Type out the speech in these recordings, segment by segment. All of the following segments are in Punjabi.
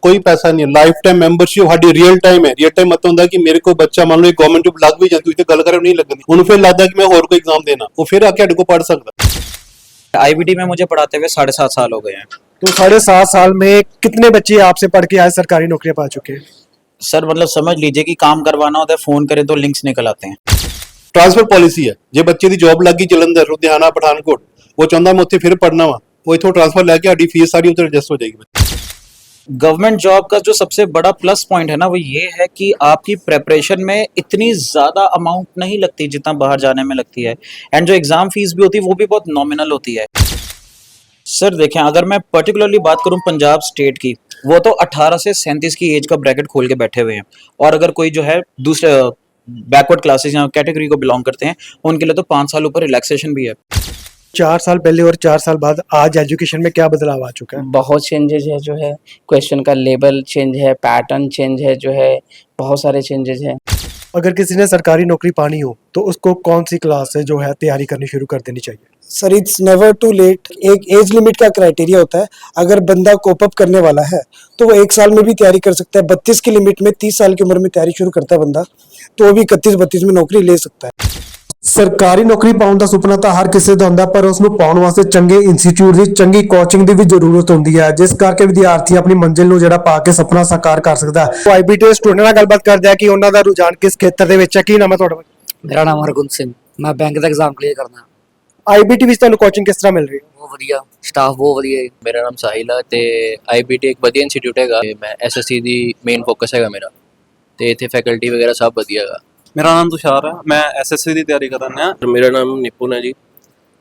कोई पैसा नहीं है, लाइफ टाइम ਮੈਂਬਰਸ਼ਿਪ ਸਾਡੀ ਰੀਅਲ ਟਾਈਮ ਹੈ। ਰੀਅਲ ਟਾਈਮ ਮਤਲਬ ਹੁੰਦਾ ਕਿ ਮੇਰੇ ਕੋਲ ਬੱਚਾ ਮੰਨ ਲਓ ਗਵਰਨਮੈਂਟ ਜੋਬ ਲੱਗ ਵੀ ਜਾਂਦੀ, ਤੇ ਗੱਲ ਕਰੇ ਨਹੀਂ ਲੱਗਦੀ, ਉਹਨੂੰ ਫਿਰ ਲੱਗਦਾ कि मैं ਹੋਰ ਕੋਈ एग्जाम देना, वो फिर आके ਸਾਡੇ ਕੋਲ पढ़ सकता। आईबीटी में मुझे पढ़ाते हुए 7.5 साल हो गए हैं। तो 7.5 साल में कितने बच्चे आपसे पढ़ के आज सरकारी नौकरियां पा चुके हैं? सर मतलब समझ लीजिए कि काम करवाना होता है, फोन करें तो लिंक्स निकल आते हैं। ट्रांसफर पॉलिसी है, जे बच्चे की जॉब लग गई जलंधर, लुधियाना, पठानकोट, वो चाहता मैं उत्थे फिर पढ़ना वा, वो इथों ट्रांसफर लैके साडी फीस सारी उधर एडजस्ट हो जाएगी। गवर्नमेंट जॉब का जो सबसे बड़ा प्लस पॉइंट है ना, वो ये है कि आपकी प्रेपरेशन में इतनी ज़्यादा अमाउंट नहीं लगती जितना बाहर जाने में लगती है, एंड जो एग्ज़ाम फीस भी होती है वो भी बहुत नॉमिनल होती है। सर देखें, अगर मैं पर्टिकुलरली बात करूं पंजाब स्टेट की, वो तो 18 से 37 की एज का ब्रैकेट खोल के बैठे हुए हैं, और अगर कोई जो है दूसरे बैकवर्ड क्लासेस या कैटेगरी को बिलोंग करते हैं, उनके लिए तो 5 साल ऊपर रिलैक्सेशन भी है। 4 साल पहले और 4 साल बाद आज एजुकेशन में क्या बदलाव आ चुका है? बहुत चेंजेस है, जो है क्वेश्चन का लेवल चेंज है, पैटर्न चेंज है, जो है बहुत सारे चेंजेस हैं। अगर किसी ने सरकारी नौकरी पानी हो तो उसको कौन सी क्लास से जो है तैयारी करनी शुरू कर देनी चाहिए? Sir it's never too late. एक एज लिमिट का क्राइटेरिया होता है, अगर बंदा कोप अप करने वाला है तो वो 1 साल में भी तैयारी कर सकता है। 32 की लिमिट में 30 साल की उम्र में तैयारी शुरू करता है बंदा, तो वो भी 31-32 में नौकरी ले सकता है। ਸਰਕਾਰੀ ਨੌਕਰੀ ਪਾਉਣ ਦਾ ਸੁਪਨਾ ਤਾਂ ਹਰ ਕਿਸੇ ਦਾ ਹੁੰਦਾ, ਪਰ ਉਸ ਨੂੰ ਪਾਉਣ ਵਾਸਤੇ ਚੰਗੇ ਇੰਸਟੀਚਿਊਟ ਦੀ ਚੰਗੀ ਕੋਚਿੰਗ ਦੀ ਵੀ ਜ਼ਰੂਰਤ ਹੁੰਦੀ ਹੈ, ਜਿਸ ਕਰਕੇ ਵਿਦਿਆਰਥੀ ਆਪਣੀ ਮੰਜ਼ਿਲ ਨੂੰ ਜਿਹੜਾ ਪਾ ਕੇ ਸੁਪਨਾ ਸਾਕਾਰ ਕਰ ਸਕਦਾ ਹੈ। ਉਹ ਆਈਬੀਟੀ ਦੇ ਸਟੂਡੈਂਟ ਨਾਲ ਗੱਲਬਾਤ ਕਰਦੇ ਆ ਕਿ ਉਹਨਾਂ ਦਾ ਰੁਝਾਨ ਕਿਸ ਖੇਤਰ ਦੇ ਵਿੱਚ ਹੈ। ਕੀ ਨਾਮ ਹੈ ਤੁਹਾਡਾ? ਮੇਰਾ ਨਾਮ ਹਰਗੁਣ ਸਿੰਘ, ਮੈਂ ਬੈਂਕ ਦਾ ਐਗਜ਼ਾਮ ਕਲੀਅਰ ਕਰਨਾ। ਆਈਬੀਟੀ ਵਿੱਚ ਤੁਹਾਨੂੰ ਕੋਚਿੰਗ ਕਿਸ ਤਰ੍ਹਾਂ ਮਿਲ ਰਹੀ ਹੈ? ਬਹੁਤ ਵਧੀਆ, ਸਟਾਫ ਬਹੁਤ ਵਧੀਆ ਹੈ। ਮੇਰਾ ਨਾਮ ਸਾਹਿਲ ਹੈ ਤੇ ਆਈਬੀਟੀ ਇੱਕ ਵਧੀਆ ਇੰਸਟੀਚਿਊਟ ਹੈਗਾ। ਮੈਂ ਐਸਐਸਸੀ ਦੀ ਮੇਨ ਫੋਕਸ ਹੈਗਾ ਮੇਰਾ, ਤੇ ਇੱਥੇ ਫੈਕਲਟੀ ਵਗੈਰਾ ਸਭ ਵਧੀਆ ਹੈਗਾ। मेरा नाम तुषार है, मैं एसएससी की तैयारी कर रहा है। ਮੇਰਾ ਨਾਮ ਨਿਪੁਨ ਹੈ ਜੀ।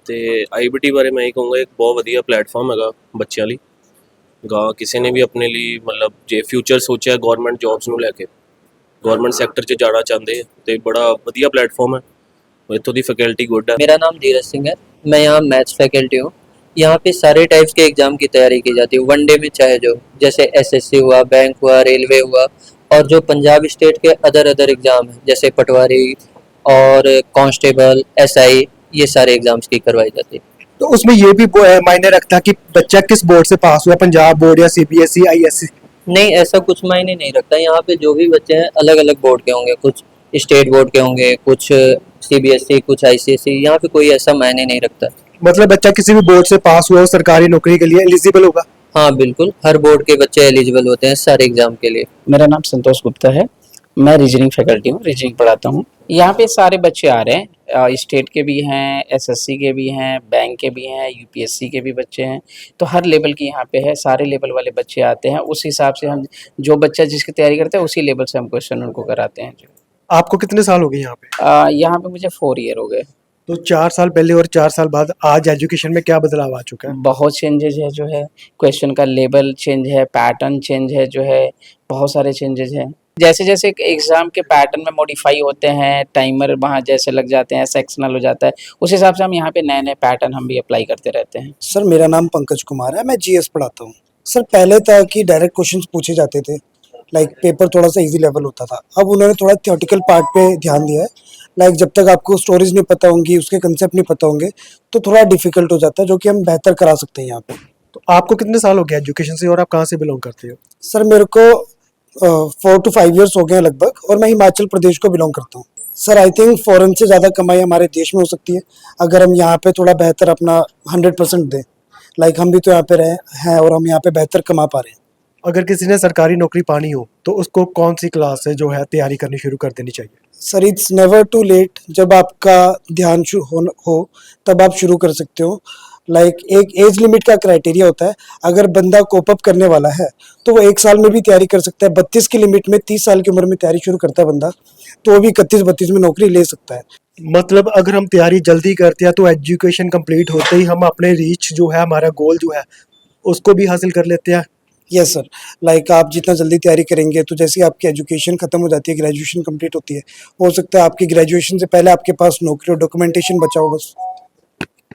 ਤੇ ਆਈਬੀਟੀ ਬਾਰੇ ਮੈਂ ਇਹ ਕਹੂੰਗਾ ਇੱਕ ਬਹੁਤ ਵਧੀਆ ਪਲੇਟਫਾਰਮ ਹੈਗਾ ਬੱਚਿਆਂ ਲਈ। ਗਾ ਕਿਸੇ ਨੇ ਵੀ ਆਪਣੇ ਲਈ ਮਤਲਬ ਜੇ ਫਿਊਚਰ ਸੋਚਿਆ ਗਵਰਨਮੈਂਟ ਜੌਬਸ ਨੂੰ ਲੈ ਕੇ, गवर्नमेंट सेक्टर 'ਚ जाना चाहते हैं तो बड़ा वधिया प्लेटफॉर्म है। इतों की फैकल्टी गुड है। मेरा नाम धीरज सिंह है, मैं यहाँ मैथ्स फैकल्टी हूँ। यहाँ पे सारे टाइप्स के एग्ज़ाम की तैयारी की जाती है, वनडे में चाहे जो, जैसे एसएससी हुआ, बैंक हुआ, रेलवे हुआ, और जो पंजाब स्टेट के अदर एग्ज़ाम हैं जैसे पटवारी और कांस्टेबल, एसआई, ये सारे एग्ज़ाम्स की करवाई जाती है। तो उसमें ये भी मायने रखता है कि बच्चा किस बोर्ड से पास हुआ, पंजाब बोर्ड या सीबीएसई, आईएससी? नहीं, ऐसा कुछ मायने नहीं रखता। यहाँ पे जो भी बच्चे हैं अलग अलग बोर्ड के होंगे, कुछ स्टेट बोर्ड के होंगे, कुछ सीबीएसई, कुछ आईसीएसई, यहाँ पे कोई ऐसा मायने नहीं रखता। मतलब बच्चा किसी भी बोर्ड से पास हुआ सरकारी नौकरी के लिए एलिजिबल होगा? हाँ बिल्कुल, हर बोर्ड के बच्चे एलिजिबल होते हैं सारे एग्जाम के लिए। मेरा नाम संतोष गुप्ता है, मैं रीजनिंग फैकल्टी हूँ, रीजनिंग पढ़ाता हूँ। यहाँ पे सारे बच्चे आ रहे हैं, स्टेट के भी हैं, एसएससी के भी हैं, बैंक के भी हैं, यूपीएससी के भी बच्चे हैं, तो हर लेवल की यहाँ पे है, सारे लेवल वाले बच्चे आते हैं। उस हिसाब से हम जो बच्चा जिसकी तैयारी करते हैं उसी लेवल से हम क्वेश्चन उनको कराते हैं। आपको कितने साल हो गए यहाँ पे? यहाँ पे मुझे 4 ईयर हो गए। तो 4 साल पहले और 4 साल बाद आज एजुकेशन में क्या बदलाव आ चुका है? बहुत चेंजेस है, जो है क्वेश्चन का लेवल चेंज है, पैटर्न चेंज है, जो है बहुत सारे चेंजेस हैं। जैसे जैसे एग्जाम के पैटर्न में मॉडिफाई होते हैं, टाइमर वहाँ जैसे लग जाते हैं, सेक्शनल हो जाता है, उस हिसाब से हम यहाँ पे नए नए पैटर्न हम भी अप्लाई करते रहते हैं। सर मेरा नाम पंकज कुमार है, मैं जीएस पढ़ाता हूँ। सर पहले था कि डायरेक्ट क्वेश्चंस पूछे जाते थे, लाइक पेपर थोड़ा सा इजी लेवल होता था। अब उन्होंने थोड़ा थियोरेटिकल पार्ट पे ध्यान दिया है, लाइक जब तक आपको स्टोरीज नहीं पता होंगी, उसके कंसेप्ट नहीं पता होंगे, तो थोड़ा डिफिकल्ट हो जाता है, जो कि हम बेहतर करा सकते हैं यहाँ पे। तो आपको कितने साल हो गए एजुकेशन से और आप कहाँ से बिलोंग करते हो? सर मेरे को 4 to 5 ईयर्स हो गए हैं लगभग, और मैं हिमाचल प्रदेश को बिलोंग करता हूँ। सर आई थिंक फॉरेन से ज़्यादा कमाई हमारे देश में हो सकती है अगर हम यहाँ पे थोड़ा बेहतर अपना 100% दें। लाइक हम भी तो यहाँ पे रहे हैं और हम यहाँ पे बेहतर कमा पा रहे हैं। अगर किसी ने सरकारी नौकरी पानी हो तो उसको कौन सी क्लास से जो है तैयारी करनी शुरू कर देनी चाहिए? Sir it's never too late. जब आपका ध्यान हो तब आप शुरू कर सकते हो। लाइक एक एज लिमिट का क्राइटेरिया होता है, अगर बंदा कोप अप करने वाला है तो वो 1 साल में भी तैयारी कर सकता है। 32 की लिमिट में 30 साल की उम्र में तैयारी शुरू करता है बंदा, तो वो भी 31-32 में नौकरी ले सकता है। मतलब अगर हम तैयारी जल्दी करते हैं तो एजुकेशन कंप्लीट होते ही हम अपने रीच जो है, हमारा गोल जो है, उसको भी हासिल कर लेते हैं। यस सर, लाइक आप जितना जल्दी तैयारी करेंगे तो जैसे आपकी एजुकेशन खत्म हो जाती है, ग्रेजुएशन कंप्लीट होती है, हो सकता है आपकी ग्रेजुएशन से पहले आपके पास नौकरी और डॉक्यूमेंटेशन बचा हो बस।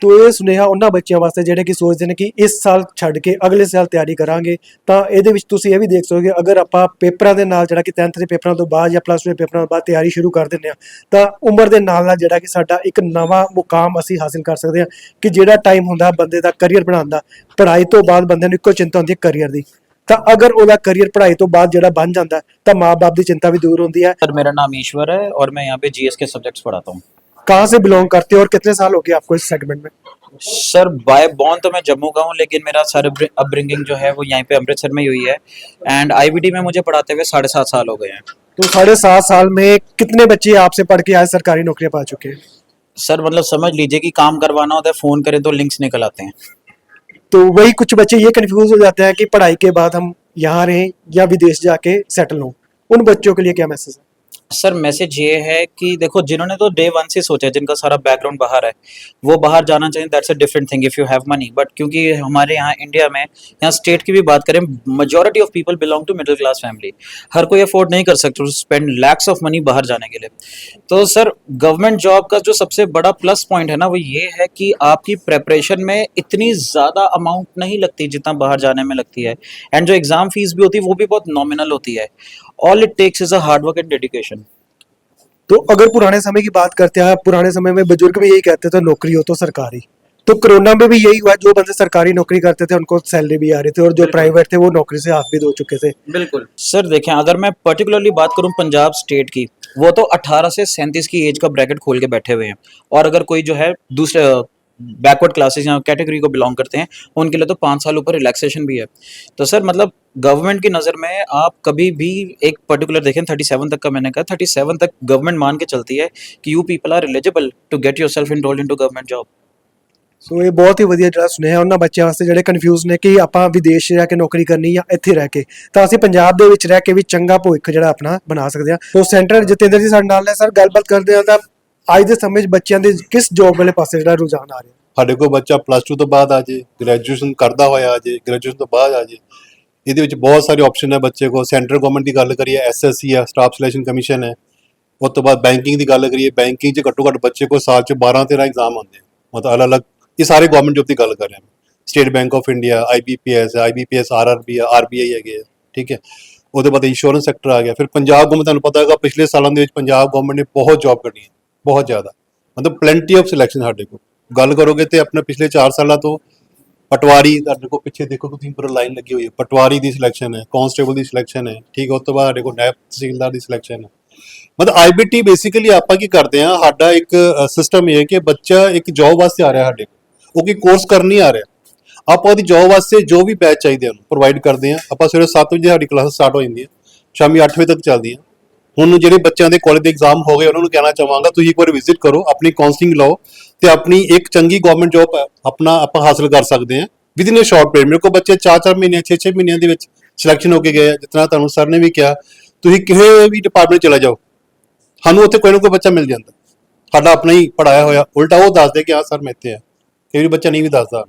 तो ये ਸੁਨੇਹਾ ਉਹਨਾਂ ਬੱਚਿਆਂ ਵਾਸਤੇ ਜਿਹੜੇ ਕਿ ਸੋਚਦੇ ਨੇ ਕਿ ਇਸ ਸਾਲ ਛੱਡ ਕੇ ਅਗਲੇ ਸਾਲ ਤਿਆਰੀ ਕਰਾਂਗੇ, ਤਾਂ ਇਹਦੇ ਵਿੱਚ ਤੁਸੀਂ ਇਹ ਵੀ ਦੇਖ ਸਕੋਗੇ ਅਗਰ ਆਪਾਂ ਪੇਪਰਾਂ ਦੇ ਨਾਲ ਜਿਹੜਾ ਕਿ 10th ਦੇ ਪੇਪਰਾਂ ਤੋਂ ਬਾਅਦ ਜਾਂ ਪਲੱਸ 2 ਦੇ ਪੇਪਰਾਂ ਤੋਂ ਬਾਅਦ ਤਿਆਰੀ ਸ਼ੁਰੂ ਕਰ ਦਿੰਦੇ ਆ, ਤਾਂ ਉਮਰ ਦੇ ਨਾਲ ਨਾਲ ਜਿਹੜਾ ਕਿ ਸਾਡਾ ਇੱਕ ਨਵਾਂ ਮੁਕਾਮ ਅਸੀਂ ਹਾਸਿਲ ਕਰ ਸਕਦੇ ਹਾਂ। ਕਿ ਜਿਹੜਾ ਟਾਈਮ ਹੁੰਦਾ ਬੰਦੇ ਦਾ ਕਰੀਅਰ ਬਣਾਉਣ ਦਾ, ਪੜ੍ਹਾਈ ਤੋਂ ਬਾਅਦ ਬੰਦੇ ਨੂੰ ਇੱਕੋ ਚਿੰਤਾ ਹੁੰਦੀ ਹੈ ਕਰੀਅਰ ਦੀ, ਤਾਂ ਅਗਰ ਉਹਦਾ ਕੈਰੀਅਰ ਪੜ੍ਹਾਈ ਤੋਂ ਬਾਅਦ ਜਿਹੜਾ ਬਣ ਜਾਂਦਾ ਹੈ, ਤਾਂ ਮਾਂ-ਬਾਪ ਦੀ चिंता भी दूर होती है। सर मेरा नाम ईश्वर है और मैं यहाँ पे जीएस के सब्जेक्ट्स पढ़ाता हूँ। कहाँ से बिलोंग करते हो और कितने साल हो गए आपको इस सेगमेंट में? सर बाय बॉर्न तो मैं जम्मू का हूँ, लेकिन मेरा सर अपब्रिंगिंग जो है वो यहाँ पे अमृतसर में ही हुई है। एंड आईबीटी में मुझे पढ़ाते हुए 7.5 साल हो गए हैं। तो 7.5 साल में कितने बच्चे आपसे पढ़ के आज सरकारी नौकरियां पा चुके हैं? सर मतलब समझ लीजिए कि काम करवाना होता है, फ़ोन करें तो लिंक्स निकल आते हैं। तो वही कुछ बच्चे ये कंफ्यूज हो जाते हैं कि पढ़ाई के बाद हम यहाँ रहें या विदेश जाके सेटल हों, उन बच्चों के लिए क्या मैसेज है? सर मैसेज ये है कि देखो, जिन्होंने तो डे वन से सोचा है, जिनका सारा बैकग्राउंड बाहर है, वो बाहर जाना चाहिए, that's a different thing if you have money. But क्योंकि हमारे यहाँ इंडिया में, यहाँ स्टेट की भी बात करें, majority of people belong to middle class family. हर कोई अफोर्ड नहीं कर सकता to spend lakhs of money बाहर जाने के लिए। तो सर गवर्नमेंट जॉब का जो सबसे बड़ा प्लस पॉइंट है ना, वो ये है कि आपकी प्रेपरेशन में इतनी ज़्यादा अमाउंट नहीं लगती जितना बाहर जाने में लगती है। एंड जो एग्ज़ाम फीस भी होती है वो भी बहुत नॉमिनल होती है। All it takes is a hard work and dedication. तो अगर पुराने समय की बात करते हैं, पुराने समय में बुजुर्ग भी यही कहते थे नौकरी हो तो सरकारी। तो कोरोना में भी यही हुआ, जो बंदे सरकारी नौकरी करते थे उनको सैलरी भी आ रही थी और जो प्राइवेट थे वो नौकरी से हाथ भी धो चुके थे। बिल्कुल सर, देखें अगर मैं पर्टिकुलरली बात करूं पंजाब स्टेट की, वो तो 18 से 37 की एज का ब्रैकेट खोल के बैठे हुए हैं। और अगर कोई जो है दूसरे बैकवर्ड क्लासेस या कैटेगरी को बिलोंग करते हैं, उनके लिए तो 5 साल ऊपर रिलैक्सेशन भी है। तो सर मतलब गवर्नमेंट की नज़र में आप कभी भी एक पर्टिकुलर देखें, 37 तक का मैंने कहा, 37 तक गवर्नमेंट मान के चलती है कि you people are eligible to get yourself enrolled into government job. So ਇਹ ਬਹੁਤ ਹੀ ਵਧੀਆ ਜਿਹੜਾ ਸੁਨੇਹਾ ਉਹਨਾਂ ਬੱਚਿਆਂ ਵਾਸਤੇ ਜਿਹੜੇ ਕਨਫਿਊਜ਼ ਨੇ ਕਿ ਆਪਾਂ ਵਿਦੇਸ਼ ਜਾ ਕੇ ਨੌਕਰੀ ਕਰਨੀ ਜਾਂ ਇੱਥੇ ਰਹਿ ਕੇ, ਤਾਂ ਅਸੀਂ ਪੰਜਾਬ ਦੇ ਵਿੱਚ ਰਹਿ ਕੇ ਵੀ ਚੰਗਾ ਭਵਿੱਖ ਜਿਹੜਾ ਆਪਣਾ ਬਣਾ ਸਕਦੇ ਹਾਂ। ਸੋ ਸੈਂਟਰ ਜਤਿੰਦਰ ਜੀ ਸਾਡੇ ਨਾਲ ਨੇ। ਸਰ ਗੱਲਬਾਤ ਕਰਦੇ ਹਾਂ ਤਾਂ ਅੱਜ ਦੇ ਸਮੇਂ 'ਚ ਬੱਚਿਆਂ ਦੇ ਕਿਸ ਜੌਬ ਵਾਲੇ ਪਾਸੇ ਜਿਹੜਾ ਰੁਝਾਨ ਆ ਰਿਹਾ? ਸਾਡੇ ਕੋਲ ਬੱਚਾ +2 ਤੋਂ ਬਾਅਦ ਆ ਜੇ, ਗ੍ਰੈਜੂਏਸ਼ਨ ਕਰਦਾ ਹੋਇਆ ਆ ਜੇ, ਗ੍ਰੈਜੂਏਸ਼ਨ ਤੋਂ ਬਾਅਦ ਆ ਜੇ, ਇਹਦੇ ਵਿੱਚ ਬਹੁਤ ਸਾਰੇ ਆਪਸ਼ਨ ਹੈ ਬੱਚੇ ਕੋਲ। ਸੈਂਟਰਲ ਗਵਰਨਮੈਂਟ ਦੀ ਗੱਲ ਕਰੀਏ, ਐਸਐਸਸੀ ਆ, ਸਟਾਫ ਸਿਲੈਕਸ਼ਨ ਕਮਿਸ਼ਨ ਹੈ। ਉਸ ਤੋਂ ਬਾਅਦ ਬੈਂਕਿੰਗ ਦੀ ਗੱਲ ਕਰੀਏ, ਬੈਂਕਿੰਗ 'ਚ ਘੱਟੋ ਘੱਟ ਬੱਚੇ ਕੋਲ ਸਾਲ 'ਚ 12-13 ਐਗਜ਼ਾਮ ਆਉਂਦੇ ਆ, ਮਤਲਬ ਅਲੱਗ-ਅਲੱਗ। ਇਹ ਸਾਰੇ ਗਵਰਨਮੈਂਟ ਜੋਬ ਦੀ ਗੱਲ ਕਰ ਰਹੇ ਹਾਂ। ਸਟੇਟ ਬੈਂਕ ਆਫ ਇੰਡੀਆ, ਆਈਬੀਪੀਐਸ, ਆਰਆਰਬੀ ਆ, ਆਰਬੀਆਈ ਹੈਗੇ ਆ, ਠੀਕ ਹੈ। ਉਹਦੇ ਬਾਅਦ ਇੰਸ਼ੋਰੈਂਸ ਸੈਕਟਰ ਆ ਗਿਆ। ਫਿਰ ਪੰਜਾਬ ਗਵਰਨਮੈਂਟ, ਤੁਹਾਨੂੰ ਪਤਾ ਹੈਗਾ ਪਿਛਲੇ ਸਾਲਾਂ ਦੇ ਵਿੱਚ ਪੰਜਾਬ ਗਵਰਨਮੈਂਟ ਨੇ ਬਹੁਤ ਜੌਬ ਕੱਢੀ ਹੈ, ਬਹੁਤ ਜ਼ਿਆਦਾ, ਮਤਲਬ ਪਲੈਂਟੀ ਆਫ ਸਿਲੈਕਸ਼ਨ। ਸਾਡੇ ਕੋਲ ਗੱਲ ਕਰੋਗੇ ਤੇ ਆਪਣੇ ਪਿਛਲੇ 4 ਸਾਲਾਂ ਤੋਂ ਪਟਵਾਰੀ, ਤੁਹਾਡੇ ਕੋਲ ਪਿੱਛੇ ਦੇਖੋ ਤੁਸੀਂ ਪੂਰਾ ਲਾਈਨ ਲੱਗੀ ਹੋਈ ਹੈ, ਪਟਵਾਰੀ ਦੀ ਸਿਲੈਕਸ਼ਨ ਹੈ, ਕਾਂਸਟੇਬਲ ਦੀ ਸਿਲੈਕਸ਼ਨ ਹੈ, ਠੀਕ ਹੈ। ਉਸ ਤੋਂ ਬਾਅਦ ਸਾਡੇ ਕੋਲ ਨਾਇਬ ਤਹਿਸੀਲਦਾਰ ਦੀ ਸਿਲੈਕਸ਼ਨ ਹੈ। ਮਤਲਬ ਆਈਬੀਟੀ ਬੇਸਿਕਲੀ ਆਪਾਂ ਕੀ ਕਰਦੇ ਹਾਂ, ਸਾਡਾ ਇੱਕ ਸਿਸਟਮ ਇਹ ਹੈ ਕਿ ਬੱਚਾ ਇੱਕ ਜੌਬ ਵਾਸਤੇ ਆ ਰਿਹਾ ਸਾਡੇ ਕੋਲ, ਉਹ ਕੀ ਕੋਰਸ ਕਰਨ ਨਹੀਂ ਆ ਰਿਹਾ, ਆਪਾਂ ਉਹਦੀ ਜੌਬ ਵਾਸਤੇ ਜੋ ਵੀ ਬੈਚ ਚਾਹੀਦੇ ਉਹਨੂੰ ਪ੍ਰੋਵਾਈਡ ਕਰਦੇ ਹਾਂ। ਆਪਾਂ ਸਵੇਰੇ 7 ਵਜੇ ਸਾਡੀ ਕਲਾਸ ਸਟਾਰਟ ਹੋ ਜਾਂਦੀ ਹੈ, ਸ਼ਾਮੀ 8 ਵਜੇ ਤੱਕ ਚੱਲਦੀ ਹੈ। ਹੁਣ ਜਿਹੜੇ ਬੱਚਿਆਂ ਦੇ ਕਾਲਜ ਦੇ ਐਗਜ਼ਾਮ ਹੋ ਗਏ, ਉਹਨਾਂ ਨੂੰ ਕਹਿਣਾ ਚਾਹਾਂਗਾ ਤੁਸੀਂ ਇੱਕ ਵਾਰ ਵਿਜ਼ਿਟ ਕਰੋ, ਆਪਣੀ ਕਾਉਂਸਲਿੰਗ ਲਓ ਤੇ ਆਪਣੀ ਇੱਕ ਚੰਗੀ ਗਵਰਨਮੈਂਟ ਜੌਬ ਆਪਣਾ ਆਪਾਂ ਹਾਸਲ ਕਰ ਸਕਦੇ ਹਾਂ ਵਿਦਿਨ ਅ ਸ਼ਾਰਟ ਪੀਰੀਅਡ। ਮੇਰੇ ਕੋਲ ਬੱਚੇ 4-4 ਮਹੀਨੇ 6-6 ਮਹੀਨਿਆਂ ਦੇ ਵਿੱਚ ਸਿਲੈਕਸ਼ਨ ਹੋ ਕੇ ਗਏ ਆ। ਜਿਸ ਤਰ੍ਹਾਂ ਤੁਹਾਨੂੰ ਸਰ ਨੇ ਵੀ ਕਿਹਾ, ਤੁਸੀਂ ਕਿਸੇ ਵੀ ਡਿਪਾਰਟਮੈਂਟ ਚਲਾ ਜਾਓ, ਸਾਨੂੰ ਉੱਥੇ ਕੋਈ ਨਾ ਕੋਈ ਬੱਚਾ ਮਿਲ ਜਾਂਦਾ, ਸਾਡਾ ਆਪਣਾ ਹੀ ਪੜਾਇਆ ਹੋਇਆ। ਉਲਟਾ ਉਹ ਦੱਸਦੇ ਕਿ ਹਾਂ ਸਰ ਮੈਂ ਇੱਥੇ ਆ, ਕਈ ਵਾਰੀ ਬੱਚਾ ਨਹੀਂ ਵੀ ਦੱਸਦਾ।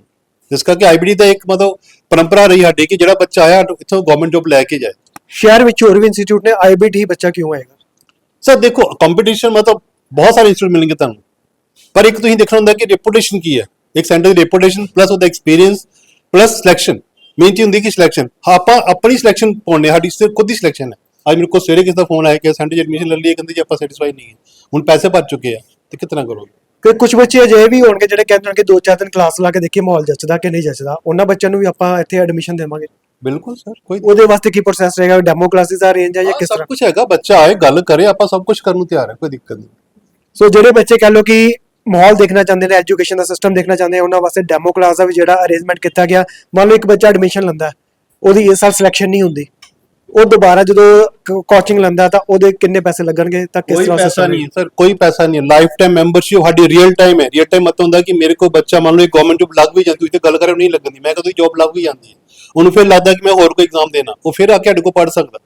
ਜਿਸ ਕਰਕੇ ਆਈਬੀਡੀ ਦਾ ਇੱਕ ਮਤਲਬ ਪਰੰਪਰਾ ਰਹੀ ਸਾਡੀ ਕਿ ਜਿਹੜਾ ਬੱਚਾ ਆਇਆ ਇੱਥੋਂ ਗਵਰਨਮੈਂਟ ਜੌਬ ਲੈ ਕੇ ਜਾਏ। ਸ਼ਹਿਰ ਵਿੱਚ ਹੋਰ ਵੀ ਇੰਸਟੀਚਿਊਟ ਨੇ, ਆਈਬੀਟੀ ਹੀ ਬੱਚਾ ਕਿਉਂ ਆਏਗਾ? ਸਰ ਦੇਖੋ ਕੰਪੀਟੀਸ਼ਨ ਮਤਲਬ ਬਹੁਤ ਸਾਰੇ ਇੰਸਟੀਚਿਊਟ ਮਿਲਣਗੇ ਤੁਹਾਨੂੰ, ਪਰ ਇੱਕ ਤੁਸੀਂ ਦੇਖਣਾ ਹੁੰਦਾ ਕਿ ਰੈਪੂਟੇਸ਼ਨ ਕੀ ਹੈ। ਇੱਕ ਸੈਂਟਰ ਦੀ ਰੈਪੂਟੇਸ਼ਨ ਪਲੱਸ ਉਹਦਾ ਐਕਸਪੀਰੀਅੰਸ ਪਲੱਸ ਸਿਲੈਕਸ਼ਨ, ਮੇਨ ਚੀਜ਼ ਹੁੰਦੀ ਕਿ ਸਿਲੈਕਸ਼ਨ। ਆਪਾਂ ਆਪਣੀ ਸਿਲੈਕਸ਼ਨ ਪਾਉਣੇ, ਸਾਡੀ ਖੁਦ ਦੀ ਸਿਲੈਕਸ਼ਨ ਹੈ। ਅੱਜ ਮੇਰੇ ਕੋਲ ਸਵੇਰੇ ਕਿਸੇ ਦਾ ਫੋਨ ਆਇਆ ਕਿ ਸੈਂਟਰ 'ਚ ਐਡਮਿਸ਼ਨ ਲੈ ਲਈ, ਕਹਿੰਦੇ ਜੀ ਆਪਾਂ ਸੈਟੀਸਫਾਈ ਨਹੀਂ ਹੈ, ਹੁਣ ਪੈਸੇ ਭਰ ਚੁੱਕੇ ਆ ਤੇ ਕਿਤਨਾ ਕਰੋਗੇ। ਕਿ ਕੁਝ ਬੱਚੇ ਅਜਿਹੇ ਵੀ ਹੋਣਗੇ ਜਿਹੜੇ ਕਹਿੰਦੇ ਹੋਣਗੇ 2-4 ਦਿਨ ਕਲਾਸ ਲਾ ਕੇ ਦੇਖੀਏ ਮਾਹੌਲ ਜੱਚਦਾ ਕਿ ਨਹੀਂ ਜੱਚਦਾ, ਉਹਨਾਂ ਬੱਚਿਆਂ ਨੂੰ ਵੀ ਆਪਾਂ ਇੱਥੇ ਐਡਮਿਸ਼ਨ ਦੇਵਾਂਗੇ। ਬਿਲਕੁਲ ਸਰ, ਕੋਈ ਉਹਦੇ ਵਾਸਤੇ ਕੀ ਪ੍ਰੋਸੈਸ ਰਹੇਗਾ? ਡੈਮੋ ਕਲਾਸਿਸ ਦਾ ਅਰੇਂਜ ਹੈ ਜਾਂ ਕਿਸ ਤਰ੍ਹਾਂ? ਸਭ ਕੁਝ ਹੈਗਾ, ਬੱਚਾ ਆਏ ਗੱਲ ਕਰੇ, ਆਪਾਂ ਸਭ ਕੁਝ ਕਰਨ ਨੂੰ ਤਿਆਰ ਹੈ, ਕੋਈ ਦਿੱਕਤ ਨਹੀਂ। ਸੋ ਜਿਹੜੇ ਬੱਚੇ ਕਹਿ ਲਓ ਕਿ ਮਾਹੌਲ ਦੇਖਣਾ ਚਾਹੁੰਦੇ ਨੇ, ਐਜੂਕੇਸ਼ਨ ਦਾ ਸਿਸਟਮ ਦੇਖਣਾ ਚਾਹੁੰਦੇ ਆ, ਉਹਨਾਂ ਵਾਸਤੇ ਡੈਮੋ ਕਲਾਸ ਦਾ ਵੀ ਜਿਹੜਾ ਅਰੇਂਜਮੈਂਟ ਕੀਤਾ ਗਿਆ। ਮੰਨ ਲਓ ਇੱਕ ਬੱਚਾ ਐਡਮਿਸ਼ਨ ਲੈਂਦਾ, ਉਹਦੀ ਇਸ ਸਾਲ ਸਿਲੈਕਸ਼ਨ ਨਹੀਂ ਹੁੰਦੀ, ਉਹ ਦੁਬਾਰਾ ਜਦੋਂ ਕੋਚਿੰਗ ਲੈਂਦਾ ਤਾਂ ਉਹਦੇ ਕਿੰਨੇ ਪੈਸੇ ਲੱਗਣਗੇ? ਤਾਂ ਕਿਸ ਤਰ੍ਹਾਂ? ਕੋਈ ਪੈਸਾ ਨਹੀਂ ਸਰ, ਕੋਈ ਪੈਸਾ ਨਹੀਂ। ਲਾਈਫ ਟਾਈਮ ਮੈਂਬਰਸ਼ਿਪ ਸਾਡੀ ਰੀਅਲ ਟਾਈਮ ਹੈ। ਰੀਅਲ ਟਾਈਮ ਮਤਲਬ ਹੁੰਦਾ ਕਿ ਮੇਰੇ ਕੋਲ ਬੱਚਾ ਮੰਨ ਲਓ ਇੱਕ ਗਵਰਨਮੈਂਟ ਜੌਬ ਲੱਗ ਵੀ ਜਾਂਦੀ, ਤੁਸੀਂ ਤੇ ਗੱਲ ਕਰੇ ਨਹੀਂ ਲੱਗਦੀ, ਮੈਂ ਕਦੋਂ ਜੌਬ ਲੱਗ ਵੀ ਜਾਂਦੀ ਹੈ, ਉਹਨੂੰ ਫਿਰ ਲੱਗਦਾ ਕਿ ਮੈਂ ਹੋਰ ਕੋਈ ਐਗਜ਼ਾਮ ਦੇਣਾ, ਉਹ ਫਿਰ ਆ ਕੇ ਸਾਡੇ ਕੋਲ ਪੜ੍ਹ ਸਕਦਾ।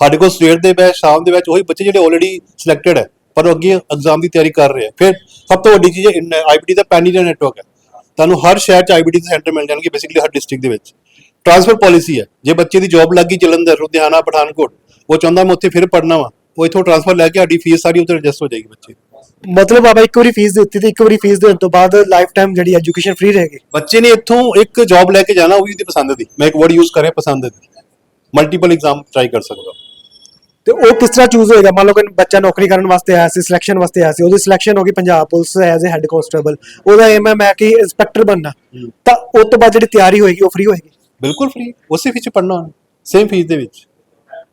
ਸਾਡੇ ਕੋਲ ਸਵੇਰ ਦੇ ਬੈਚ, ਸ਼ਾਮ ਦੇ ਬੈਚ, ਉਹੀ ਬੱਚੇ ਜਿਹੜੇ ਆਲਰੇਡੀ ਸਿਲੈਕਟਡ ਹੈ ਪਰ ਅੱਗੇ ਐਗਜ਼ਾਮ ਦੀ ਤਿਆਰੀ ਕਰ ਰਹੇ ਆ। ਫਿਰ ਸਭ ਤੋਂ ਵੱਡੀ ਚੀਜ਼ ਆਈਬੀਟੀ ਦਾ ਪੈਨ ਇੰਡੀਆ ਨੈਟਵਰਕ ਹੈ। ਤੁਹਾਨੂੰ ਹਰ ਸ਼ਹਿਰ 'ਚ ਆਈਬੀਟੀ ਦੇ ਸੈਂਟਰ ਮਿਲ ਜਾਣਗੇ, ਬੇਸਿਕਲੀ ਹਰ ਡਿਸਟ੍ਰਿਕਟ ਦੇ ਵਿੱਚ। ਟ੍ਰਾਂਸਫਰ ਪਾਲਿਸੀ ਹੈ, ਜੇ ਬੱਚੇ ਦੀ ਜੌਬ ਲੱਗ ਗਈ ਜਲੰਧਰ, ਲੁਧਿਆਣਾ, ਪਠਾਨਕੋਟ, ਉਹ ਚਾਹੁੰਦਾ ਮੈਂ ਉੱਥੇ ਫਿਰ ਪੜ੍ਹਨਾ ਵਾ, ਉਹ ਇੱਥੋਂ ਟ੍ਰਾਂਸਫਰ ਲੈ ਕੇ ਸਾਡੀ ਫੀਸ ਸਾਰੀ ਉੱਥੇ ਐਡਜਸਟ ਹੋ ਜਾਏਗੀ ਬੱਚੇ ਦੀ। ਮਤਲਬ ਆਪਾਂ ਇੱਕ ਵਾਰੀ ਫੀਸ ਦਿੱਤੀ ਤੇ ਇੱਕ ਵਾਰੀ ਫੀਸ ਦੇਣ ਤੋਂ ਬਾਅਦ ਲਾਈਫ ਟਾਈਮ ਜਿਹੜੀ ਐਜੂਕੇਸ਼ਨ ਫ੍ਰੀ ਰਹੇਗੀ। ਬੱਚੇ ਨੇ ਇੱਥੋਂ ਇੱਕ ਜੌਬ ਲੈ ਕੇ ਜਾਣਾ, ਉਹ ਵੀ ਉਹਦੀ ਪਸੰਦ ਦੀ, ਮੈਂ ਇੱਕ ਵਰਡ ਯੂਜ਼ ਕਰਿਆ ਪਸੰਦ ਦੀ, ਮਲਟੀਪਲ ਐਗਜ਼ਾਮ ਟਰਾਈ ਕਰ ਸਕਦਾ। ਤੇ ਉਹ ਕਿਸ ਤਰ੍ਹਾਂ ਚੂਜ਼ ਹੋਏਗਾ? ਮੰਨ ਲਓ ਕਿ ਬੱਚਾ ਨੌਕਰੀ ਕਰਨ ਵਾਸਤੇ ਆਇਆ ਸੀ, ਸਿਲੈਕਸ਼ਨ ਵਾਸਤੇ ਆਇਆ ਸੀ, ਉਹਦੀ ਸਿਲੈਕਸ਼ਨ ਹੋ ਗਈ Punjab police as a head constable, ਉਹਦਾ ਏਮ ਹੈ ਮੈਂ ਕਿ ਇੰਸਪੈਕਟਰ ਬਣਨਾ, ਤਾਂ ਉਸ ਤੋਂ ਬਾਅਦ ਜਿਹੜੀ ਤਿਆਰੀ ਹੋਏਗੀ ਉਹ ਫ੍ਰੀ ਹੋਏਗੀ? ਬਿਲਕੁਲ ਫ੍ਰੀ, ਉਸੇ ਵਿੱਚ ਪੜ੍ਹਨਾ। ਸੇਮ ਫੀਸ ਦੇ ਵਿੱਚ।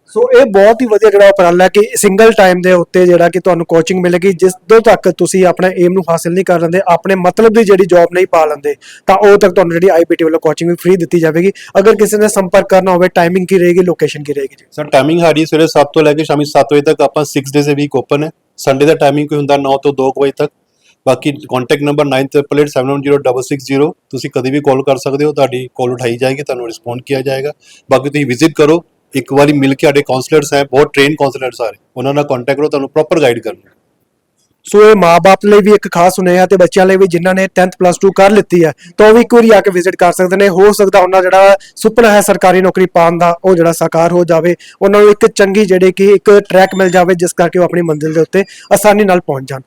ਸੋ ਇਹ ਬਹੁਤ ਹੀ ਵਧੀਆ ਜਿਹੜਾ ਉਪਰਾਲਾ ਹੈ ਕਿ ਸਿੰਗਲ ਟਾਈਮ ਦੇ ਉੱਤੇ ਜਿਹੜਾ ਕਿ ਤੁਹਾਨੂੰ ਕੋਚਿੰਗ ਮਿਲੇਗੀ, ਜਦੋਂ ਤੱਕ ਤੁਸੀਂ ਆਪਣਾ ਏਮ ਨੂੰ ਹਾਸਿਲ ਨਹੀਂ ਕਰ ਲੈਂਦੇ, ਆਪਣੇ ਮਤਲਬ ਦੀ ਜਿਹੜੀ ਜੌਬ ਨਹੀਂ ਪਾ ਲੈਂਦੇ, ਤਾਂ ਉਹ ਤੱਕ ਤੁਹਾਨੂੰ ਜਿਹੜੀ ਆਈਬੀਟੀ ਵੱਲੋਂ ਕੋਚਿੰਗ ਵੀ ਫ੍ਰੀ ਦਿੱਤੀ ਜਾਵੇਗੀ। ਅਗਰ ਕਿਸੇ ਨੇ ਸੰਪਰਕ ਕਰਨਾ ਹੋਵੇ, ਟਾਈਮਿੰਗ ਕੀ ਰਹੇਗੀ, ਲੋਕੇਸ਼ਨ ਕੀ ਰਹੇਗੀ ਜੀ? ਸਰ ਟਾਈਮਿੰਗ ਸਾਡੀ ਸਵੇਰੇ 7 ਤੋਂ ਲੈ ਕੇ ਸ਼ਾਮੀ 7 ਵਜੇ ਤੱਕ, ਆਪਾਂ 6 ਡੇਜ਼ ਅ ਵੀਕ ਓਪਨ ਹੈ। ਸੰਡੇ ਦਾ ਟਾਈਮਿੰਗ ਕੋਈ ਹੁੰਦਾ 9 ਤੋਂ 2 ਵਜੇ ਤੱਕ। ਬਾਕੀ ਕੰਟੈਕਟ ਨੰਬਰ 9888710660, ਤੁਸੀਂ ਕਦੇ ਵੀ ਕਾਲ ਕਰ ਸਕਦੇ ਹੋ, ਤੁਹਾਡੀ ਕਾਲ ਉਠਾਈ ਜਾਏਗੀ, ਤੁਹਾਨੂੰ ਰਿਸਪੌਂਡ ਕੀਤਾ ਜਾਏਗਾ। ਬਾਕੀ ਤੁਸੀਂ ਵਿਜ਼ਿਟ ਕਰੋ, ਇੱਕ ਵਾਰੀ ਮਿਲ ਕੇ, ਸਾਡੇ ਕਾਉਂਸਲਰਸ ਹੈ, ਬਹੁਤ ਟ੍ਰੇਨ ਕਾਉਂਸਲਰਸ ਸਾਰੇ, ਉਹਨਾਂ ਨਾਲ ਕੰਟੈਕਟ ਕਰੋ, ਤੁਹਾਨੂੰ ਪ੍ਰੋਪਰ ਗਾਈਡ ਕਰਨਗੇ। ਸੋ ਇਹ ਮਾਂ-ਬਾਪ ਲਈ ਵੀ ਇੱਕ ਖਾਸ ਸੁਨੇਹਾ ਤੇ ਬੱਚਿਆਂ ਲਈ ਵੀ ਜਿਨ੍ਹਾਂ ਨੇ 10th ਪਲੱਸ 2 ਕਰ ਲਿੱਤੀ ਹੈ, ਤਾਂ ਉਹ ਵੀ ਇੱਕ ਵਾਰੀ ਆ ਕੇ ਵਿਜ਼ਿਟ ਕਰ ਸਕਦੇ ਨੇ। ਹੋ ਸਕਦਾ ਉਹਨਾਂ ਜਿਹੜਾ ਸੁਪਨਾ ਹੈ ਸਰਕਾਰੀ ਨੌਕਰੀ ਪਾਉਣ ਦਾ, ਉਹ ਜਿਹੜਾ ਸਾਕਾਰ ਹੋ ਜਾਵੇ, ਉਹਨਾਂ ਨੂੰ ਇੱਕ ਚੰਗੀ ਜਿਹੜੀ ਕਿ ਇੱਕ ਟਰੈਕ ਮਿਲ ਜਾਵੇ, ਜਿਸ ਕਰਕੇ ਉਹ ਆਪਣੀ ਮੰਜ਼ਿਲ ਦੇ ਉੱਤੇ ਆਸਾਨੀ ਨਾਲ ਪਹੁੰਚ ਜਾਣ।